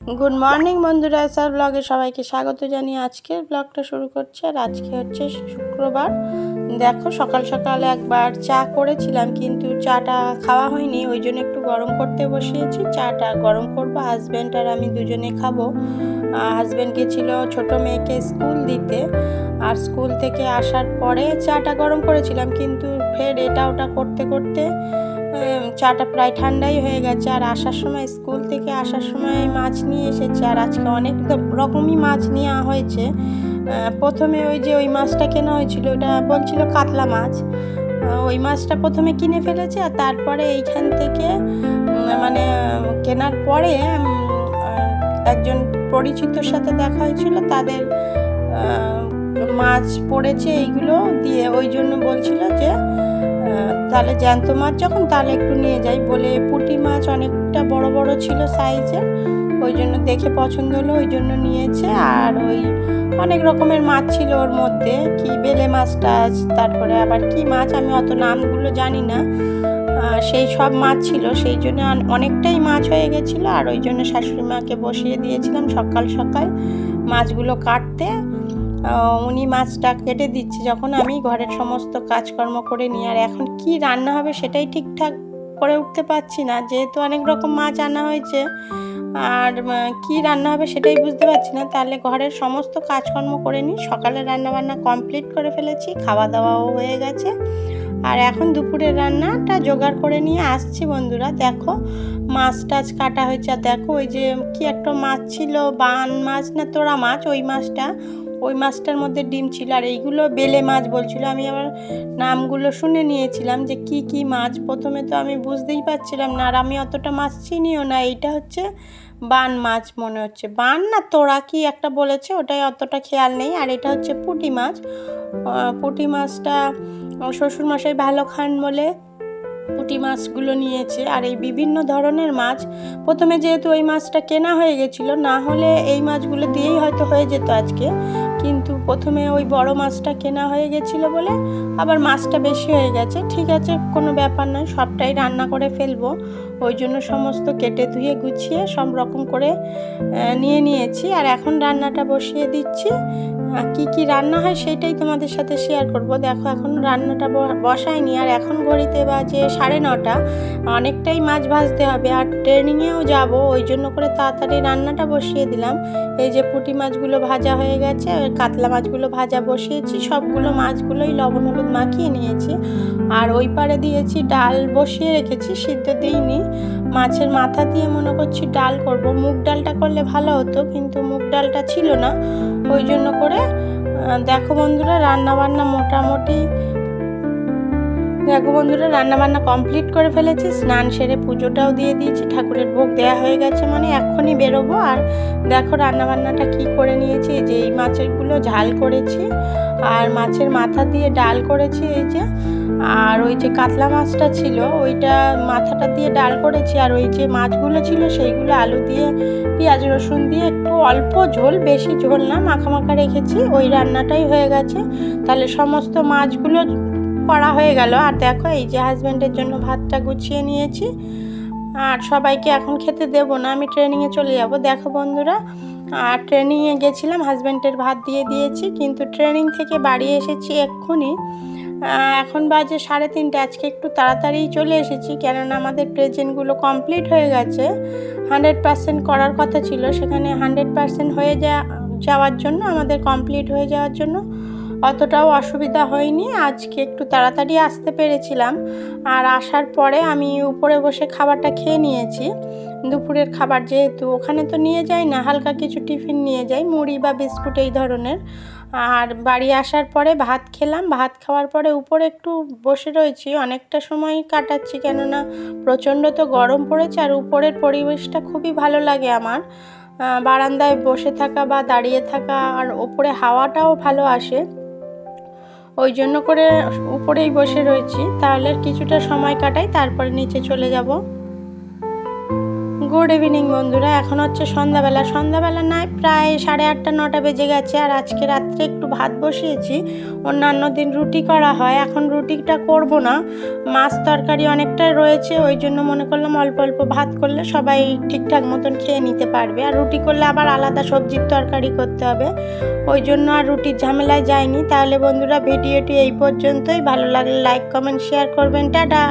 Good morning বন্ধুরা, sir ব্লগে সবাইকে স্বাগত জানিয়ে আজকের ব্লগটা শুরু করছি। আর আজকে হচ্ছে শুক্রবার। দেখো সকাল সকাল একবার চা করেছিলাম, কিন্তু চাটা খাওয়া হয়নি, ওই জন্য একটু গরম করতে বসিয়েছি। চাটা গরম করবো, হাজব্যান্ড আর আমি দুজনে খাবো। হাজব্যান্ড গেছিলো ছোটো মেয়েকে স্কুল দিতে, আর স্কুল থেকে আসার পরে চাটা গরম করেছিলাম, কিন্তু ফের এটা ওটা করতে করতে চাটা প্রায় ঠান্ডাই হয়ে গেছে। আর আসার সময় স্কুল থেকে আসার সময় মাছ নিয়ে এসেছে, আর আজকে অনেক রকমই মাছ নেওয়া হয়েছে। প্রথমে ওই মাছটা কেনা হয়েছিল, ওটা বলছিল কাতলা মাছ। ওই মাছটা প্রথমে কিনে ফেলেছে, আর তারপরে এইখান থেকে মানে কেনার পরে একজন পরিচিতর সাথে দেখা হয়েছিল, তাদের মাছ পড়েছে এইগুলো দিয়ে, ওই জন্য বলছিল যে তাহলে জ্যান্ত মাছ যখন তাহলে একটু নিয়ে যাই বলে। পুঁটি মাছ অনেকটা বড় বড় ছিল সাইজের, ওই জন্য দেখে পছন্দ হলো, ওই জন্য নিয়েছে। আর ওই অনেক রকমের মাছ ছিল ওর মধ্যে, কি বেলে মাছটা, তারপরে আবার কি মাছ আমি অত নামগুলো জানি না, সেই সব মাছ ছিল। সেই জন্য অনেকটাই মাছ হয়ে গেছিলো, আর ওই জন্য শাশুড়ি মাকে বসিয়ে দিয়েছিলাম সকাল সকাল মাছগুলো কাটতে। উনি মাছটা কেটে দিচ্ছে যখন আমি ঘরের সমস্ত কাজকর্ম করে নিই। আর এখন কি রান্না হবে সেটাই ঠিকঠাক করে উঠতে পারছি না, যেহেতু অনেক রকম মাছ আনা হয়েছে, আর কি রান্না হবে সেটাই বুঝতে পারছি না। তাহলে ঘরের সমস্ত কাজকর্ম করে নিই। সকালে রান্নাবান্না কমপ্লিট করে ফেলেছি, খাওয়া দাওয়াও হয়ে গেছে, আর এখন দুপুরের রান্নাটা জোগাড় করে নিয়ে আসছি। বন্ধুরা দেখো মাছ টাছ কাটা হয়েছে, আর দেখো ওই যে কি একটা মাছ ছিল, বান মাছ না তোড়া মাছ, ওই মাছটার মধ্যে ডিম ছিল। আর এইগুলো বেলে মাছ বলছিল, আমি আবার নামগুলো শুনে নিয়েছিলাম যে কি কি মাছ। প্রথমে তো আমি বুঝতেই পারছিলাম না, আর আমি অতটা মাছ চিনিও না। এইটা হচ্ছে বান মাছ মনে হচ্ছে, বান না তোড়া কি একটা বলেছে, ওটাই অতটা খেয়াল নেই। আর এটা হচ্ছে পুঁটি মাছ। পুঁটি মাছটা শ্বশুরমশাই ভালো খান বলে পুঁটি মাছগুলো নিয়েছে। আর এই বিভিন্ন ধরনের মাছ, প্রথমে যেহেতু ওই মাছটা কেনা হয়ে গেছিলো, না হলে এই মাছগুলো দিয়েই হয়তো হয়ে যেত আজকে, কিন্তু প্রথমে ওই বড় মাছটা কেনা হয়ে গেছিলো বলে আবার মাছটা বেশি হয়ে গেছে। ঠিক আছে, কোনো ব্যাপার নয়, সবটাই রান্না করে ফেলবো। ওই জন্য সমস্ত কেটে ধুয়ে গুছিয়ে সব রকম করে নিয়ে নিয়েছি। আর এখন রান্নাটা বসিয়ে দিচ্ছি। কি কি রান্না হয় সেটাই তোমাদের সাথে শেয়ার করব। দেখো এখন রান্নাটা বসাইনি, আর এখন ঘড়িতে বাজে 9:30। অনেকটাই মাছ ভাজতে হবে, আর ট্রেনিংয়েও যাব, ওই জন্য করে তাড়াতাড়ি রান্নাটা বসিয়ে দিলাম। এই যে পুঁটি মাছগুলো ভাজা হয়ে গেছে, কাতলা মাছগুলো ভাজা বসিয়েছি, সবগুলো মাছগুলোই লবণ হলুদ মাখিয়ে নিয়েছি। আর ওই পারে দিয়েছি ডাল, বসিয়ে রেখেছি, সিদ্ধ দিইনি। মাছের মাথা দিয়ে মনে করছি ডাল করব। মুগ ডালটা করলে ভালো হতো, কিন্তু মুগ ডালটা ছিল না, ওই জন্য করে। দেখো বন্ধুরা রান্নাবান্না কমপ্লিট করে ফেলেছি, স্নান সেরে পুজোটাও দিয়ে দিয়েছি, ঠাকুরের ভোগ দেওয়া হয়ে গেছে, মানে এক্ষুনি বেরোবো। আর দেখো রান্নাবান্নাটা কি করে নিয়েছি, এই যে এই মাছেরগুলো ঝাল করেছি, আর মাছের মাথা দিয়ে ডাল করেছি এই যে। আর ওই যে কাতলা মাছটা ছিল ওইটা মাথাটা দিয়ে ডাল করেছি, আর ওই যে মাছগুলো ছিল সেইগুলো আলু দিয়ে পেঁয়াজ রসুন দিয়ে একটু অল্প ঝোল, বেশি ঝোল না, মাখা মাখা রেখেছি। ওই রান্নাটাই হয়ে গেছে, তাহলে সমস্ত মাছগুলো করা হয়ে গেল। আর দেখো এই যে হাজব্যান্ডের জন্য ভাতটা গুছিয়ে নিয়েছি, আর সবাইকে এখন খেতে দেবো না, আমি ট্রেনিংয়ে চলে যাব। দেখো বন্ধুরা, আর ট্রেনিংয়ে গেছিলাম, হাজব্যান্ডের ভাত দিয়ে দিয়েছি, কিন্তু ট্রেনিং থেকে বাড়ি এসেছি এক্ষুনি। এখন বাজে 3:30। আজকে একটু তাড়াতাড়ি চলে এসেছি, কেননা আমাদের প্রেজেন্টগুলো কমপ্লিট হয়ে গেছে। 100% করার কথা ছিল, সেখানে 100% হয়ে যাওয়ার জন্য, আমাদের কমপ্লিট হয়ে যাওয়ার জন্য অতটাও অসুবিধা হয়নি। আজকে একটু তাড়াতাড়ি আসতে পেরেছিলাম। আর আসার পরে আমি উপরে বসে খাবারটা খেয়ে নিয়েছি, দুপুরের খাবার, যেহেতু ওখানে তো নিয়ে যাই না, হালকা কিছু টিফিন নিয়ে যাই, মুড়ি বা বিস্কুট এই ধরনের। আর বাড়ি আসার পরে ভাত খেলাম, ভাত খাওয়ার পরে উপরে একটু বসে রয়েছি, অনেকটা সময় কাটাচ্ছি, কেননা প্রচণ্ড তো গরম পড়েছে। আর উপরের পরিবেশটা খুবই ভালো লাগে আমার, বারান্দায় বসে থাকা বা দাঁড়িয়ে থাকা, আর ওপরে হাওয়াটাও ভালো আসে, ওই জন্য করে উপরেই বসে রয়েছি। তাহলে কিছুটা সময় কাটাই, তারপরে নিচে চলে যাব। গুড ইভিনিং বন্ধুরা, এখন হচ্ছে সন্ধ্যাবেলা নয়, প্রায় 8:30 9টা বেজে গেছে। আর আজকে রাত্রে একটু ভাত বসিয়েছি। অন্যান্য দিন রুটি করা হয়, এখন রুটিটা করব না, মাছ তরকারি অনেকটাই রয়েছে, ওই জন্য মনে করলাম অল্প অল্প ভাত করলে সবাই ঠিকঠাক মতন খেয়ে নিতে পারবে। আর রুটি করলে আবার আলাদা সবজির তরকারি করতে হবে, ওই জন্য আর রুটির ঝামেলায় যায়নি। তাহলে বন্ধুরা ভিডিওটি এই পর্যন্তই, ভালো লাগলে লাইক কমেন্ট শেয়ার করবেন, টাটা।